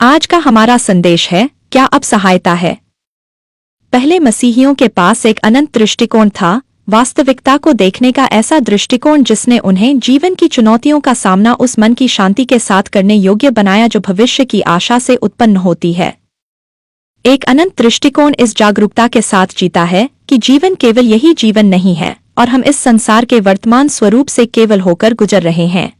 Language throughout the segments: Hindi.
आज का हमारा संदेश है, क्या अब सहायता है? पहले मसीहियों के पास एक अनंत दृष्टिकोण था, वास्तविकता को देखने का ऐसा दृष्टिकोण जिसने उन्हें जीवन की चुनौतियों का सामना उस मन की शांति के साथ करने योग्य बनाया जो भविष्य की आशा से उत्पन्न होती है। एक अनंत दृष्टिकोण इस जागरूकता के साथ जीता है कि जीवन केवल यही जीवन नहीं है और हम इस संसार के वर्तमान स्वरूप से केवल होकर गुजर रहे हैं।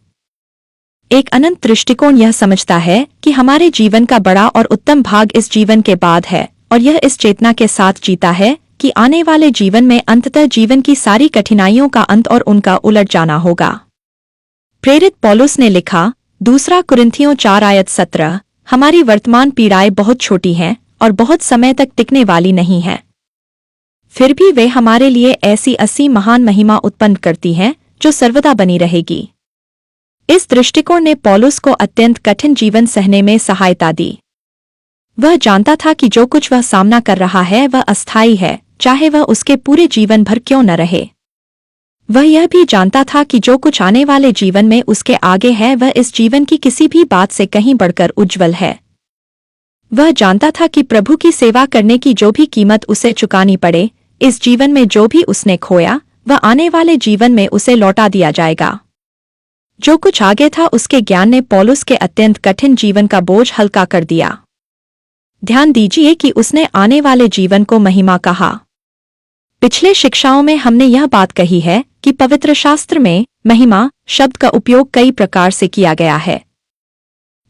एक अनंत दृष्टिकोण यह समझता है कि हमारे जीवन का बड़ा और उत्तम भाग इस जीवन के बाद है और यह इस चेतना के साथ जीता है कि आने वाले जीवन में अंततः जीवन की सारी कठिनाइयों का अंत और उनका उलट जाना होगा। प्रेरित पौलुस ने लिखा, 2 कुरिन्थियों 4:17, हमारी वर्तमान पीड़ाएं बहुत छोटी हैं और बहुत समय तक टिकने वाली नहीं हैं। फिर भी वे हमारे लिए ऐसी असीम महान महिमा उत्पन्न करती हैं जो सर्वदा बनी रहेगी। इस दृष्टिकोण ने पौलुस को अत्यंत कठिन जीवन सहने में सहायता दी। वह जानता था कि जो कुछ वह सामना कर रहा है वह अस्थायी है, चाहे वह उसके पूरे जीवन भर क्यों न रहे। वह यह भी जानता था कि जो कुछ आने वाले जीवन में उसके आगे है वह इस जीवन की किसी भी बात से कहीं बढ़कर उज्ज्वल है। वह जानता था कि प्रभु की सेवा करने की जो भी कीमत उसे चुकानी पड़े, इस जीवन में जो भी उसने खोया वह आने वाले जीवन में उसे लौटा दिया जाएगा। जो कुछ आगे था उसके ज्ञान ने पौलुस के अत्यंत कठिन जीवन का बोझ हल्का कर दिया। ध्यान दीजिए कि उसने आने वाले जीवन को महिमा कहा। पिछले शिक्षाओं में हमने यह बात कही है कि पवित्र शास्त्र में महिमा शब्द का उपयोग कई प्रकार से किया गया है।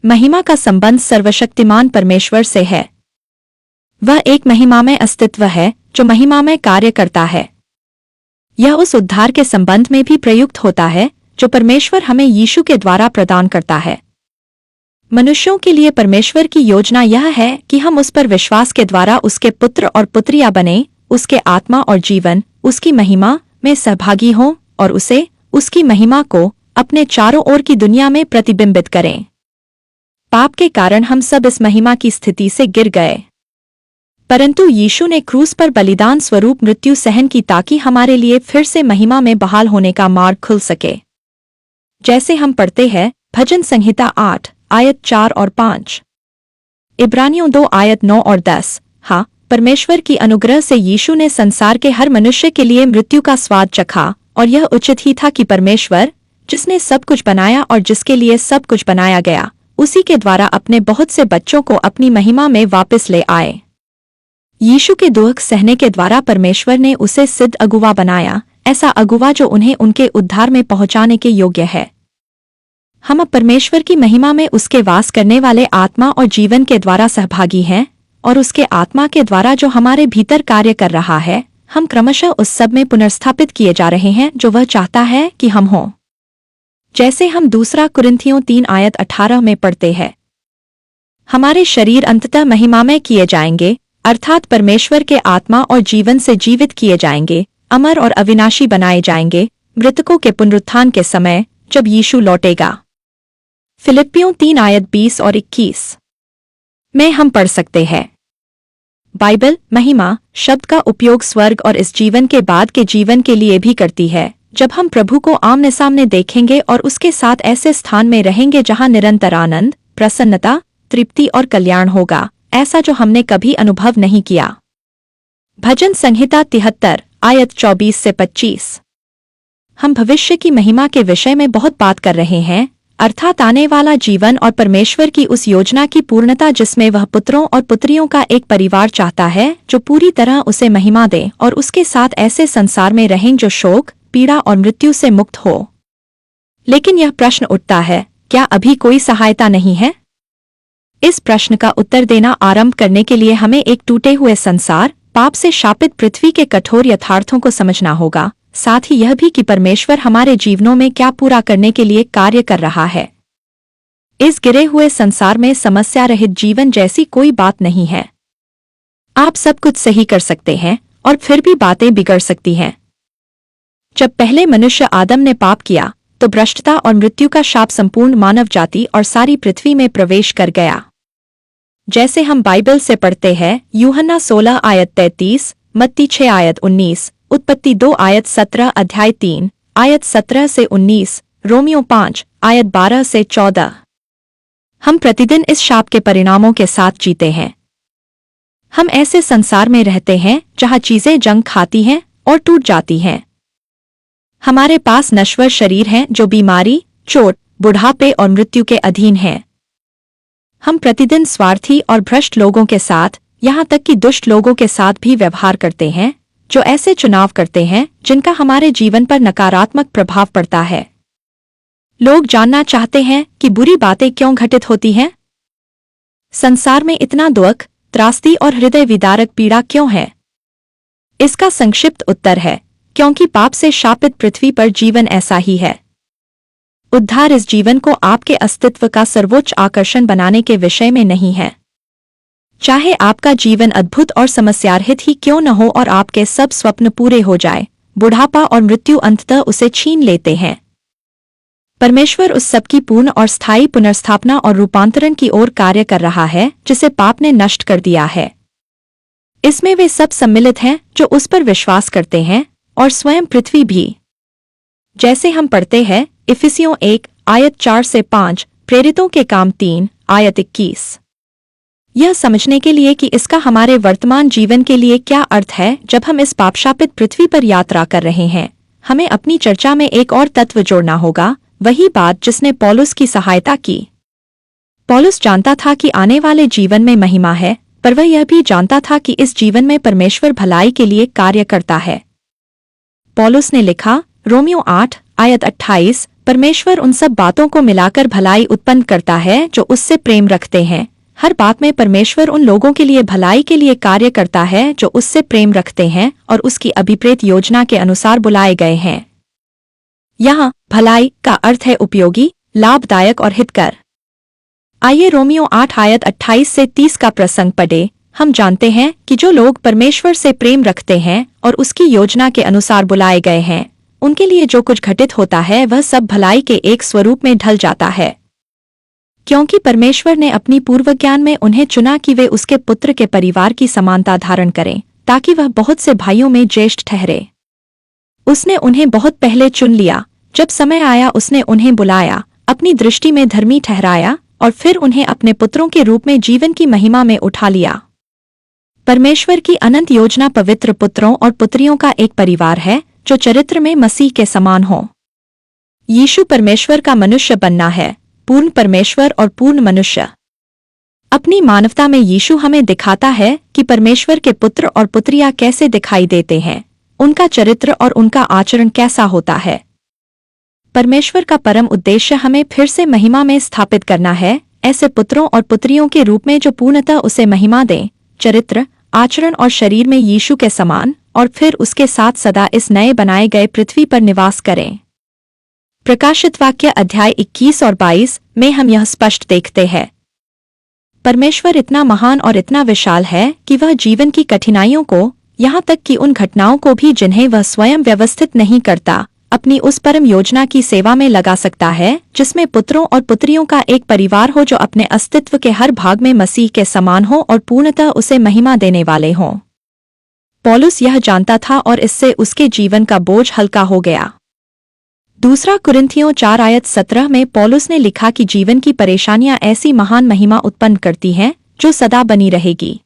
महिमा का संबंध सर्वशक्तिमान परमेश्वर से है। वह एक महिमामय अस्तित्व है जो महिमामय कार्य करता है। यह उस उद्धार के संबंध में भी प्रयुक्त होता है जो परमेश्वर हमें यीशु के द्वारा प्रदान करता है। मनुष्यों के लिए परमेश्वर की योजना यह है कि हम उस पर विश्वास के द्वारा उसके पुत्र और पुत्रियां बने, उसके आत्मा और जीवन, उसकी महिमा में सहभागी हों और उसे, उसकी महिमा को अपने चारों ओर की दुनिया में प्रतिबिंबित करें। पाप के कारण हम सब इस महिमा की स्थिति से गिर गए, परंतु यीशु ने क्रूस पर बलिदान स्वरूप मृत्यु सहन की ताकि हमारे लिए फिर से महिमा में बहाल होने का मार्ग खुल सके। जैसे हम पढ़ते हैं भजन संहिता 8:4 और 5, इब्रानियों 2:9 और 10। हाँ, परमेश्वर की अनुग्रह से यीशु ने संसार के हर मनुष्य के लिए मृत्यु का स्वाद चखा और यह उचित ही था कि परमेश्वर, जिसने सब कुछ बनाया और जिसके लिए सब कुछ बनाया गया, उसी के द्वारा अपने बहुत से बच्चों को अपनी महिमा में वापस ले आए। यीशु के दुख सहने के द्वारा परमेश्वर ने उसे सिद्ध अगुवा बनाया, ऐसा अगुवा जो उन्हें उनके उद्धार में पहुंचाने के योग्य है। हम अब परमेश्वर की महिमा में उसके वास करने वाले आत्मा और जीवन के द्वारा सहभागी हैं और उसके आत्मा के द्वारा जो हमारे भीतर कार्य कर रहा है, हम क्रमशः उस सब में पुनर्स्थापित किए जा रहे हैं जो वह चाहता है कि हम हों। जैसे हम 2 कुरिन्थियों 3:18 में पढ़ते हैं, हमारे शरीर अंततः महिमामय किए जाएंगे, अर्थात परमेश्वर के आत्मा और जीवन से जीवित किए जाएंगे, अमर और अविनाशी बनाए जाएंगे, मृतकों के पुनरुत्थान के समय जब यीशु लौटेगा। फिलिप्पियों 3:20 और 21 में हम पढ़ सकते हैं, बाइबल महिमा शब्द का उपयोग स्वर्ग और इस जीवन के बाद के जीवन के लिए भी करती है, जब हम प्रभु को आमने सामने देखेंगे और उसके साथ ऐसे स्थान में रहेंगे जहां निरंतर आनंद, प्रसन्नता, तृप्ति और कल्याण होगा, ऐसा जो हमने कभी अनुभव नहीं किया। भजन संहिता 73:24 से 25। हम भविष्य की महिमा के विषय में बहुत बात कर रहे हैं, अर्थात आने वाला जीवन और परमेश्वर की उस योजना की पूर्णता जिसमें वह पुत्रों और पुत्रियों का एक परिवार चाहता है जो पूरी तरह उसे महिमा दे और उसके साथ ऐसे संसार में रहें जो शोक, पीड़ा और मृत्यु से मुक्त हो। लेकिन यह प्रश्न उठता है, क्या अभी कोई सहायता नहीं है? इस प्रश्न का उत्तर देना आरंभ करने के लिए हमें एक टूटे हुए संसार, पाप से शापित पृथ्वी के कठोर यथार्थों को समझना होगा, साथ ही यह भी कि परमेश्वर हमारे जीवनों में क्या पूरा करने के लिए कार्य कर रहा है। इस गिरे हुए संसार में समस्या रहित जीवन जैसी कोई बात नहीं है। आप सब कुछ सही कर सकते हैं और फिर भी बातें बिगड़ सकती हैं। जब पहले मनुष्य आदम ने पाप किया तो भ्रष्टता और मृत्यु का शाप संपूर्ण मानव जाति और सारी पृथ्वी में प्रवेश कर गया। जैसे हम बाइबल से पढ़ते हैं, यूहन्ना 16:33, मत्ती 6:19, उत्पत्ति 2:17, अध्याय 3:17 से 19, रोमियो 5:12 से 14। हम प्रतिदिन इस शाप के परिणामों के साथ जीते हैं। हम ऐसे संसार में रहते हैं जहां चीजें जंग खाती हैं और टूट जाती हैं। हमारे पास नश्वर शरीर हैं जो बीमारी, चोट, बुढ़ापे और मृत्यु के अधीन हैं। हम प्रतिदिन स्वार्थी और भ्रष्ट लोगों के साथ, यहां तक कि दुष्ट लोगों के साथ भी व्यवहार करते हैं, जो ऐसे चुनाव करते हैं जिनका हमारे जीवन पर नकारात्मक प्रभाव पड़ता है। लोग जानना चाहते हैं कि बुरी बातें क्यों घटित होती हैं। संसार में इतना दुख, त्रासदी और हृदय विदारक पीड़ा क्यों है? इसका संक्षिप्त उत्तर है, क्योंकि पाप से शापित पृथ्वी पर जीवन ऐसा ही है। उद्धार इस जीवन को आपके अस्तित्व का सर्वोच्च आकर्षण बनाने के विषय में नहीं है। चाहे आपका जीवन अद्भुत और समस्यारहित ही क्यों न हो और आपके सब स्वप्न पूरे हो जाए, बुढ़ापा और मृत्यु अंततः उसे छीन लेते हैं। परमेश्वर उस सबकी पूर्ण और स्थायी पुनर्स्थापना और रूपांतरण की ओर कार्य कर रहा है जिसे पाप ने नष्ट कर दिया है। इसमें वे सब सम्मिलित हैं जो उस पर विश्वास करते हैं, और स्वयं पृथ्वी भी। जैसे हम पढ़ते हैं इफिसियों 1 आयत 4 से 5, प्रेरितों के काम 3 आयत 21। यह समझने के लिए कि इसका हमारे वर्तमान जीवन के लिए क्या अर्थ है जब हम इस पापशापित पृथ्वी पर यात्रा कर रहे हैं, हमें अपनी चर्चा में एक और तत्व जोड़ना होगा, वही बात जिसने पौलुस की सहायता की। पौलुस जानता था कि आने वाले जीवन में महिमा है, पर वह यह भी जानता था कि इस जीवन में परमेश्वर भलाई के लिए कार्य करता है। पौलुस ने लिखा, रोमियो 8 आयत 28, परमेश्वर उन सब बातों को मिलाकर भलाई उत्पन्न करता है जो उससे प्रेम रखते हैं। हर बात में परमेश्वर उन लोगों के लिए भलाई के लिए कार्य करता है जो उससे प्रेम रखते हैं और उसकी अभिप्रेत योजना के अनुसार बुलाए गए हैं। यहाँ भलाई का अर्थ है उपयोगी, लाभदायक और हितकर। आइए रोमियो 8 आयत 28 से 30 का प्रसंग पढ़े। हम जानते हैं कि जो लोग परमेश्वर से प्रेम रखते हैं और उसकी योजना के अनुसार बुलाए गए हैं, उनके लिए जो कुछ घटित होता है वह सब भलाई के एक स्वरूप में ढल जाता है। क्योंकि परमेश्वर ने अपनी पूर्वज्ञान में उन्हें चुना कि वे उसके पुत्र के परिवार की समानता धारण करें, ताकि वह बहुत से भाइयों में ज्येष्ठ ठहरे। उसने उन्हें बहुत पहले चुन लिया, जब समय आया उसने उन्हें बुलाया, अपनी दृष्टि में धर्मी ठहराया और फिर उन्हें अपने पुत्रों के रूप में जीवन की महिमा में उठा लिया। परमेश्वर की अनंत योजना पवित्र पुत्रों और पुत्रियों का एक परिवार है जो चरित्र में मसीह के समान हो। यीशु परमेश्वर का मनुष्य बनना है, पूर्ण परमेश्वर और पूर्ण मनुष्य। अपनी मानवता में यीशु हमें दिखाता है कि परमेश्वर के पुत्र और पुत्रियां कैसे दिखाई देते हैं, उनका चरित्र और उनका आचरण कैसा होता है। परमेश्वर का परम उद्देश्य हमें फिर से महिमा में स्थापित करना है, ऐसे पुत्रों और पुत्रियों के रूप में जो पूर्णतः उसे महिमा दें, चरित्र, आचरण और शरीर में यीशु के समान, और फिर उसके साथ सदा इस नए बनाए गए पृथ्वी पर निवास करें। प्रकाशित वाक्य अध्याय 21 और 22 में हम यह स्पष्ट देखते हैं। परमेश्वर इतना महान और इतना विशाल है कि वह जीवन की कठिनाइयों को, यहाँ तक कि उन घटनाओं को भी जिन्हें वह स्वयं व्यवस्थित नहीं करता, अपनी उस परम योजना की सेवा में लगा सकता है जिसमें पुत्रों और पुत्रियों का एक परिवार हो जो अपने अस्तित्व के हर भाग में मसीह के समान हो और पूर्णतः उसे महिमा देने वाले हों। पौलुस यह जानता था और इससे उसके जीवन का बोझ हल्का हो गया। दूसरा कुरिन्थियों 4 आयत 17 में पौलुस ने लिखा कि जीवन की परेशानियां ऐसी महान महिमा उत्पन्न करती हैं जो सदा बनी रहेगी।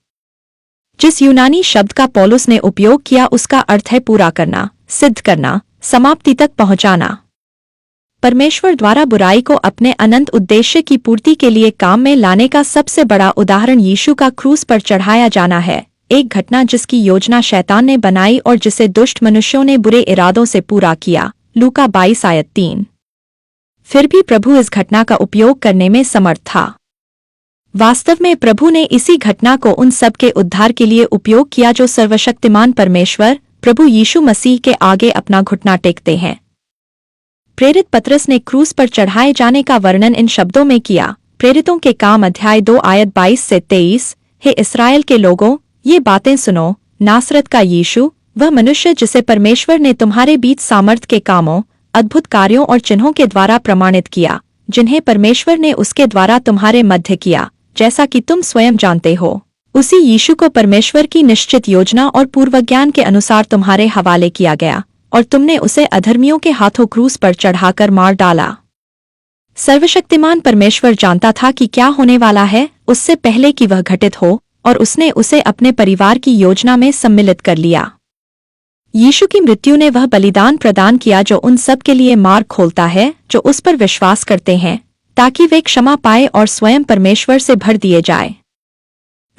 जिस यूनानी शब्द का पौलुस ने उपयोग किया उसका अर्थ है पूरा करना, सिद्ध करना, समाप्ति तक पहुंचाना। परमेश्वर द्वारा बुराई को अपने अनंत उद्देश्य की पूर्ति के लिए काम में लाने का सबसे बड़ा उदाहरण यीशु का क्रूस पर चढ़ाया जाना है, एक घटना जिसकी योजना शैतान ने बनाई और जिसे दुष्ट मनुष्यों ने बुरे इरादों से पूरा किया। लूका 22 आयत 3। फिर भी प्रभु इस घटना का उपयोग करने में समर्थ था। वास्तव में प्रभु ने इसी घटना को उन सब के उद्धार के लिए उपयोग किया जो सर्वशक्तिमान परमेश्वर प्रभु यीशु मसीह के आगे अपना घुटना टेकते हैं। प्रेरित पतरस ने क्रूस पर चढ़ाए जाने का वर्णन इन शब्दों में किया। प्रेरितों के काम अध्याय 2 आयत 22 से 23। हे इस्राएल के लोगों, ये बातें सुनो। नासरत का यीशु, वह मनुष्य जिसे परमेश्वर ने तुम्हारे बीच सामर्थ के कामों, अद्भुत कार्यों और चिन्हों के द्वारा प्रमाणित किया, जिन्हें परमेश्वर ने उसके द्वारा तुम्हारे मध्य किया, जैसा कि तुम स्वयं जानते हो। उसी यीशु को परमेश्वर की निश्चित योजना और पूर्वज्ञान के अनुसार तुम्हारे हवाले किया गया, और तुमने उसे अधर्मियों के हाथों क्रूस पर चढ़ाकर मार डाला। सर्वशक्तिमान परमेश्वर जानता था कि क्या होने वाला है उससे पहले कि वह घटित हो, और उसने उसे अपने परिवार की योजना में सम्मिलित कर लिया। यीशु की मृत्यु ने वह बलिदान प्रदान किया जो उन सब के लिए मार्ग खोलता है जो उस पर विश्वास करते हैं, ताकि वे क्षमा पाए और स्वयं परमेश्वर से भर दिए जाए।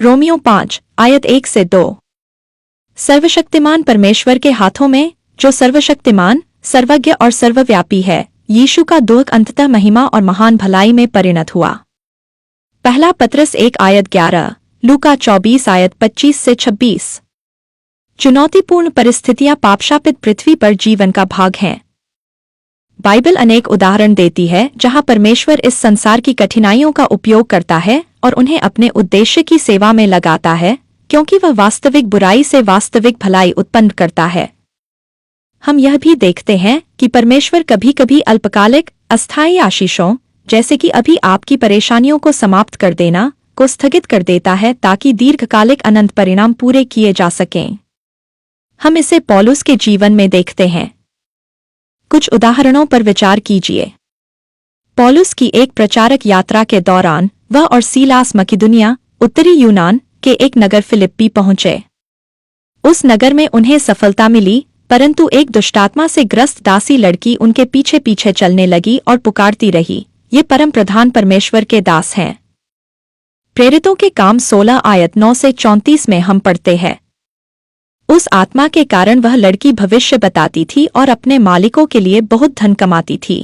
रोमियो 5 आयत 1 से 2। सर्वशक्तिमान परमेश्वर के हाथों में, जो सर्वशक्तिमान, सर्वज्ञ और सर्वव्यापी है, यीशु का दुख अंततः महिमा और महान भलाई में परिणत हुआ। पहला पत्रस 1 आयत 11, लूका 24 आयत 25 से 26। चुनौतीपूर्ण परिस्थितियां पापशापित पृथ्वी पर जीवन का भाग हैं। बाइबल अनेक उदाहरण देती है जहां परमेश्वर इस संसार की कठिनाइयों का उपयोग करता है और उन्हें अपने उद्देश्य की सेवा में लगाता है, क्योंकि वह वास्तविक बुराई से वास्तविक भलाई उत्पन्न करता है। हम यह भी देखते हैं कि परमेश्वर कभी कभी अल्पकालिक अस्थायी आशीषों, जैसे कि अभी आपकी परेशानियों को समाप्त कर देना, को स्थगित कर देता है ताकि दीर्घकालिक अनंत परिणाम पूरे किए जा सकें। हम इसे पौलुस के जीवन में देखते हैं। कुछ उदाहरणों पर विचार कीजिए। पौलुस की एक प्रचारक यात्रा के दौरान वह और सीलास मकिदुनिया, उत्तरी यूनान के एक नगर फिलिप्पी पहुंचे। उस नगर में उन्हें सफलता मिली, परंतु एक दुष्टात्मा से ग्रस्त दासी लड़की उनके पीछे पीछे चलने लगी और पुकारती रही, ये परम प्रधान परमेश्वर के दास हैं। प्रेरितों के काम 16 आयत 9 से 34 में हम पढ़ते हैं। उस आत्मा के कारण वह लड़की भविष्य बताती थी और अपने मालिकों के लिए बहुत धन कमाती थी।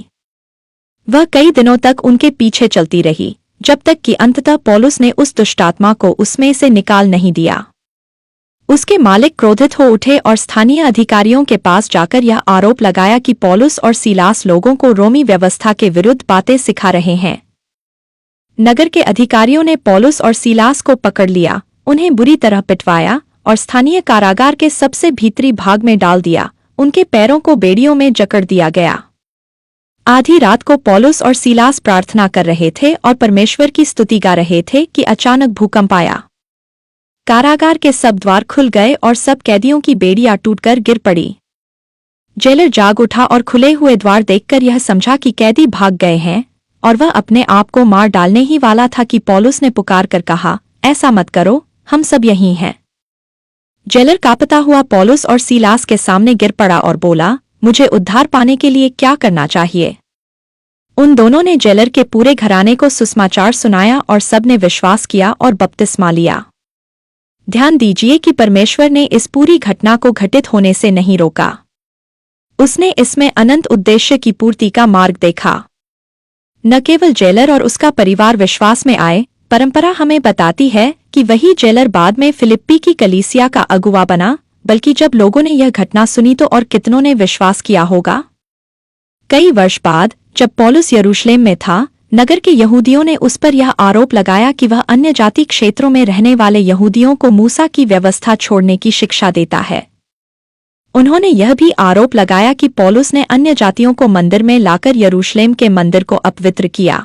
वह कई दिनों तक उनके पीछे चलती रही, जब तक कि अंततः पौलुस ने उस दुष्टात्मा को उसमें से निकाल नहीं दिया। उसके मालिक क्रोधित हो उठे और स्थानीय अधिकारियों के पास जाकर यह आरोप लगाया कि पौलुस और सीलास लोगों को रोमी व्यवस्था के विरुद्ध बातें सिखा रहे हैं। नगर के अधिकारियों ने पौलुस और सीलास को पकड़ लिया, उन्हें बुरी तरह पिटवाया और स्थानीय कारागार के सबसे भीतरी भाग में डाल दिया। उनके पैरों को बेड़ियों में जकड़ दिया गया। आधी रात को पौलुस और सीलास प्रार्थना कर रहे थे और परमेश्वर की स्तुति गा रहे थे कि अचानक भूकंप आया। कारागार के सब द्वार खुल गए और सब कैदियों की बेड़ियां टूटकर गिर पड़ी। जेलर जाग उठा और खुले हुए द्वार देखकर यह समझा कि कैदी भाग गए हैं, और वह अपने आप को मार डालने ही वाला था कि पौलुस ने पुकार कर कहा, ऐसा मत करो, हम सब यहीं हैं। जेलर कांपता हुआ पौलुस और सीलास के सामने गिर पड़ा और बोला, मुझे उद्धार पाने के लिए क्या करना चाहिए? उन दोनों ने जेलर के पूरे घराने को सुसमाचार सुनाया और सबने विश्वास किया और बपतिस्मा लिया। ध्यान दीजिए कि परमेश्वर ने इस पूरी घटना को घटित होने से नहीं रोका। उसने इसमें अनंत उद्देश्य की पूर्ति का मार्ग देखा। न केवल जेलर और उसका परिवार विश्वास में आए, परंपरा हमें बताती है कि वही जेलर बाद में फिलिप्पी की कलीसिया का अगुवा बना, बल्कि जब लोगों ने यह घटना सुनी तो और कितनों ने विश्वास किया होगा। कई वर्ष बाद जब पौलुस यरूशलेम में था, नगर के यहूदियों ने उस पर यह आरोप लगाया कि वह अन्य जाति क्षेत्रों में रहने वाले यहूदियों को मूसा की व्यवस्था छोड़ने की शिक्षा देता है। उन्होंने यह भी आरोप लगाया कि पौलुस ने अन्य जातियों को मंदिर में लाकर यरूशलेम के मंदिर को अपवित्र किया।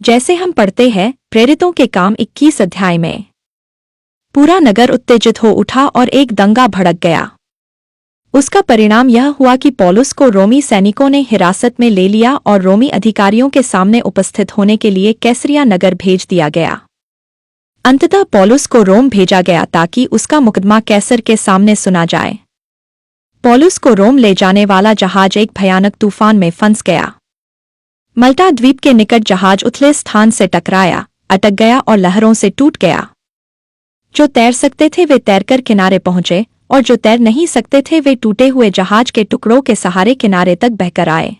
जैसे हम पढ़ते हैं प्रेरितों के काम 21 अध्याय में, पूरा नगर उत्तेजित हो उठा और एक दंगा भड़क गया। उसका परिणाम यह हुआ कि पौलुस को रोमी सैनिकों ने हिरासत में ले लिया और रोमी अधिकारियों के सामने उपस्थित होने के लिए कैसरिया नगर भेज दिया गया। अंततः पौलुस को रोम भेजा गया ताकि उसका मुकदमा कैसर के सामने सुना जाए। पौलुस को रोम ले जाने वाला जहाज एक भयानक तूफान में फंस गया। मल्टा द्वीप के निकट जहाज उथले स्थान से टकराया, अटक गया और लहरों से टूट गया। जो तैर सकते थे वे तैरकर किनारे पहुंचे, और जो तैर नहीं सकते थे वे टूटे हुए जहाज के टुकड़ों के सहारे किनारे तक बहकर आए।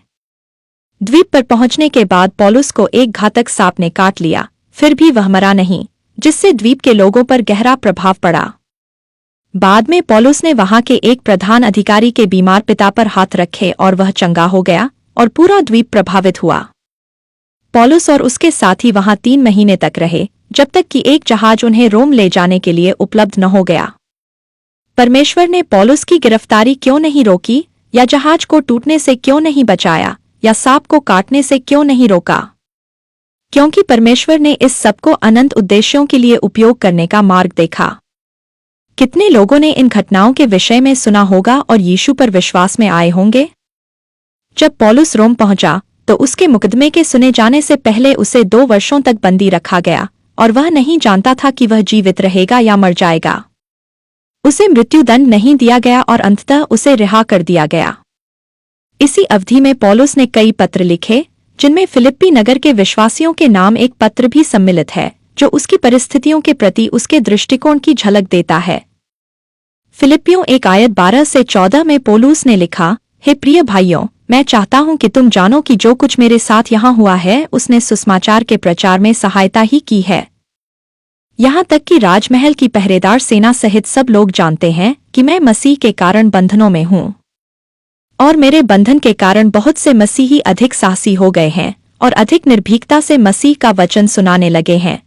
द्वीप पर पहुंचने के बाद पौलुस को एक घातक सांप ने काट लिया, फिर भी वह मरा नहीं, जिससे द्वीप के लोगों पर गहरा प्रभाव पड़ा। बाद में पौलुस ने वहां के एक प्रधान अधिकारी के बीमार पिता पर हाथ रखे और वह चंगा हो गया और पूरा द्वीप प्रभावित हुआ। पौलुस और उसके साथी वहां 3 महीने तक रहे, जब तक कि एक जहाज उन्हें रोम ले जाने के लिए उपलब्ध न हो गया। परमेश्वर ने पौलुस की गिरफ्तारी क्यों नहीं रोकी, या जहाज को टूटने से क्यों नहीं बचाया, या सांप को काटने से क्यों नहीं रोका? क्योंकि परमेश्वर ने इस सब को अनंत उद्देश्यों के लिए उपयोग करने का मार्ग देखा। कितने लोगों ने इन घटनाओं के विषय में सुना होगा और यीशु पर विश्वास में आए होंगे? जब पौलुस रोम पहुंचा तो उसके मुकदमे के सुने जाने से पहले उसे 2 वर्षों तक बंदी रखा गया और वह नहीं जानता था कि वह जीवित रहेगा या मर जाएगा। उसे मृत्युदंड नहीं दिया गया और अंततः उसे रिहा कर दिया गया। इसी अवधि में पौलुस ने कई पत्र लिखे, जिनमें फिलिप्पी नगर के विश्वासियों के नाम एक पत्र भी सम्मिलित है, जो उसकी परिस्थितियों के प्रति उसके दृष्टिकोण की झलक देता है। फिलिप्पियों 1 आयत 12 से 14 में पौलुस ने लिखा, हे प्रिय भाइयों, मैं चाहता हूं कि तुम जानो कि जो कुछ मेरे साथ यहाँ हुआ है उसने सुसमाचार के प्रचार में सहायता ही की है। यहाँ तक कि राजमहल की पहरेदार सेना सहित सब लोग जानते हैं कि मैं मसीह के कारण बंधनों में हूँ, और मेरे बंधन के कारण बहुत से मसीही अधिक साहसी हो गए हैं और अधिक निर्भीकता से मसीह का वचन सुनाने लगे हैं।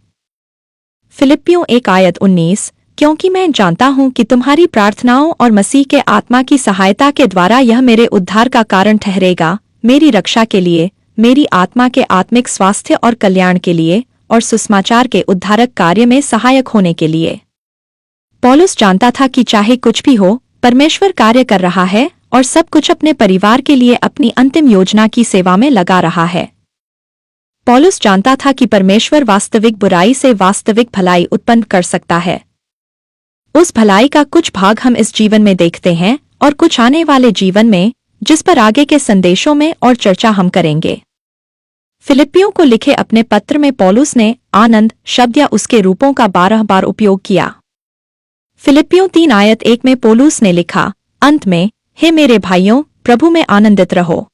फिलिप्पियों 1 आयत 19, क्योंकि मैं जानता हूं कि तुम्हारी प्रार्थनाओं और मसीह के आत्मा की सहायता के द्वारा यह मेरे उद्धार का कारण ठहरेगा, मेरी रक्षा के लिए, मेरी आत्मा के आत्मिक स्वास्थ्य और कल्याण के लिए, और सुसमाचार के उद्धारक कार्य में सहायक होने के लिए। पौलुस जानता था कि चाहे कुछ भी हो, परमेश्वर कार्य कर रहा है और सब कुछ अपने परिवार के लिए अपनी अंतिम योजना की सेवा में लगा रहा है। पौलुस जानता था कि परमेश्वर वास्तविक बुराई से वास्तविक भलाई उत्पन्न कर सकता है। उस भलाई का कुछ भाग हम इस जीवन में देखते हैं और कुछ आने वाले जीवन में, जिस पर आगे के संदेशों में और चर्चा हम करेंगे। फिलिप्पियों को लिखे अपने पत्र में पौलुस ने आनंद शब्द या उसके रूपों का 12 बार उपयोग किया। फिलिप्पियों 3 आयत 1 में पौलुस ने लिखा, अंत में, हे मेरे भाइयों, प्रभु में आनंदित रहो।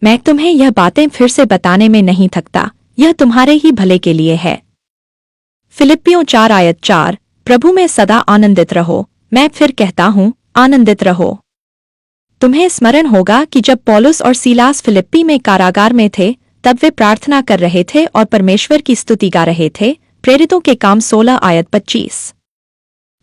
मैं तुम्हें यह बातें फिर से बताने में नहीं थकता, यह तुम्हारे ही भले के लिए है। फिलिप्पियों 4 आयत 4, प्रभु में सदा आनंदित रहो। मैं फिर कहता हूँ, आनंदित रहो। तुम्हें स्मरण होगा कि जब पौलुस और सीलास फिलिप्पी में कारागार में थे, तब वे प्रार्थना कर रहे थे और परमेश्वर की स्तुति गा रहे थे। प्रेरितों के काम 16 आयत 25।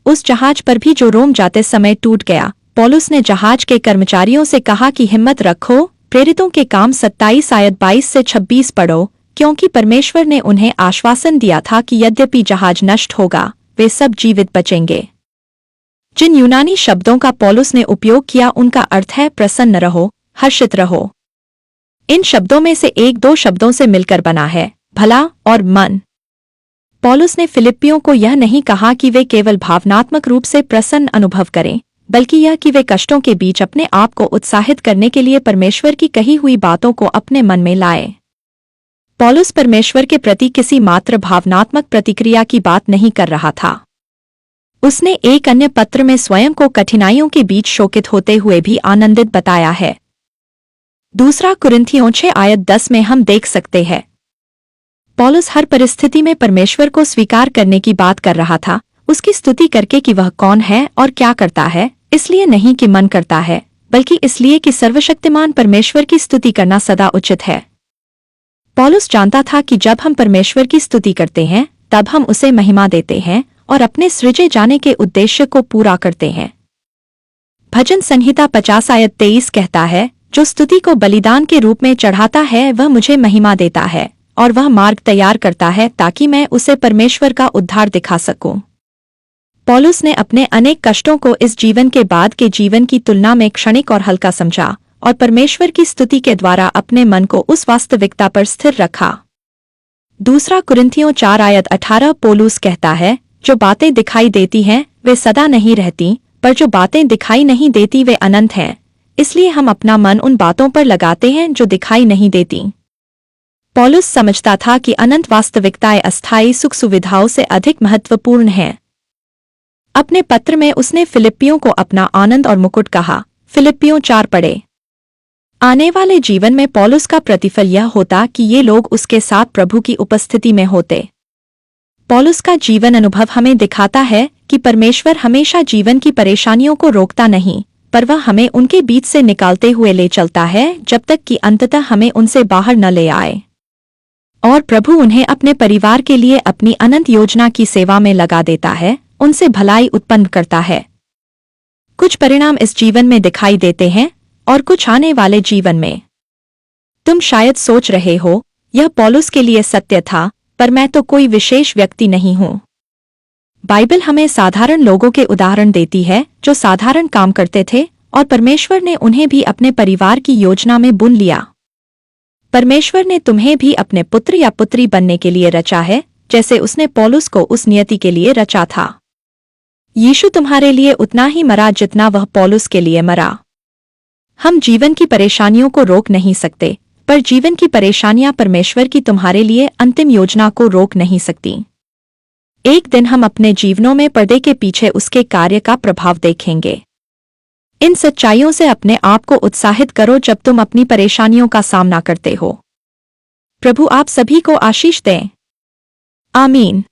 उस जहाज पर भी जो रोम जाते समय टूट गया, पौलुस ने जहाज के कर्मचारियों से कहा कि हिम्मत रखो। प्रेरितों के काम 27 आयत 22 से 26 पढ़ो, क्योंकि परमेश्वर ने उन्हें आश्वासन दिया था कि यद्यपि जहाज नष्ट होगा, वे सब जीवित बचेंगे। जिन यूनानी शब्दों का पौलुस ने उपयोग किया उनका अर्थ है प्रसन्न रहो, हर्षित रहो। इन शब्दों में से 1-2 शब्दों से मिलकर बना है, भला और मन। पौलुस ने फिलिप्पियों को यह नहीं कहा कि वे केवल भावनात्मक रूप से प्रसन्न अनुभव करें, बल्कि यह कि वे कष्टों के बीच अपने आप को उत्साहित करने के लिए परमेश्वर की कही हुई बातों को अपने मन में लाए। पौलुस परमेश्वर के प्रति किसी मात्र भावनात्मक प्रतिक्रिया की बात नहीं कर रहा था। उसने एक अन्य पत्र में स्वयं को कठिनाइयों के बीच शोकित होते हुए भी आनंदित बताया है। दूसरा कुरिन्थियों 6 आयत 10 में हम देख सकते हैं, पौलुस हर परिस्थिति में परमेश्वर को स्वीकार करने की बात कर रहा था, उसकी स्तुति करके कि वह कौन है और क्या करता है, इसलिए नहीं कि मन करता है, बल्कि इसलिए कि सर्वशक्तिमान परमेश्वर की स्तुति करना सदा उचित है। पौलुस जानता था कि जब हम परमेश्वर की स्तुति करते हैं, तब हम उसे महिमा देते हैं और अपने सृजे जाने के उद्देश्य को पूरा करते हैं। भजन संहिता 50 आयत 23 कहता है, जो स्तुति को बलिदान के रूप में चढ़ाता है वह मुझे महिमा देता है, और वह मार्ग तैयार करता है ताकि मैं उसे परमेश्वर का उद्धार दिखा सकूं। पौलुस ने अपने अनेक कष्टों को इस जीवन के बाद के जीवन की तुलना में क्षणिक और हल्का समझा और परमेश्वर की स्तुति के द्वारा अपने मन को उस वास्तविकता पर स्थिर रखा। दूसरा कुरिन्थियों 4 आयत 18 पौलुस कहता है, जो बातें दिखाई देती हैं वे सदा नहीं रहती, पर जो बातें दिखाई नहीं देती वे अनंत हैं, इसलिए हम अपना मन उन बातों पर लगाते हैं जो दिखाई नहीं देती। पौलुस समझता था कि अनंत वास्तविकताएं अस्थायी सुख सुविधाओं से अधिक महत्वपूर्ण हैं। अपने पत्र में उसने फिलिप्पियों को अपना आनंद और मुकुट कहा। फिलिप्पियों 4 पढ़े। आने वाले जीवन में पौलुस का प्रतिफल यह होता कि ये लोग उसके साथ प्रभु की उपस्थिति में होते। पौलुस का जीवन अनुभव हमें दिखाता है कि परमेश्वर हमेशा जीवन की परेशानियों को रोकता नहीं, पर वह हमें उनके बीच से निकालते हुए ले चलता है जब तक कि अंततः हमें उनसे बाहर न ले आए, और प्रभु उन्हें अपने परिवार के लिए अपनी अनंत योजना की सेवा में लगा देता है, उनसे भलाई उत्पन्न करता है। कुछ परिणाम इस जीवन में दिखाई देते हैं और कुछ आने वाले जीवन में। तुम शायद सोच रहे हो, यह पौलुस के लिए सत्य था, पर मैं तो कोई विशेष व्यक्ति नहीं हूं। बाइबल हमें साधारण लोगों के उदाहरण देती है जो साधारण काम करते थे और परमेश्वर ने उन्हें भी अपने परिवार की योजना में बुन लिया। परमेश्वर ने तुम्हें भी अपने पुत्र या पुत्री बनने के लिए रचा है, जैसे उसने पौलुस को उस नियति के लिए रचा था। यीशु तुम्हारे लिए उतना ही मरा जितना वह पौलुस के लिए मरा। हम जीवन की परेशानियों को रोक नहीं सकते, पर जीवन की परेशानियां परमेश्वर की तुम्हारे लिए अंतिम योजना को रोक नहीं सकती। एक दिन हम अपने जीवनों में पर्दे के पीछे उसके कार्य का प्रभाव देखेंगे। इन सच्चाइयों से अपने आप को उत्साहित करो जब तुम अपनी परेशानियों का सामना करते हो। प्रभु आप सभी को आशीष दें। आमीन।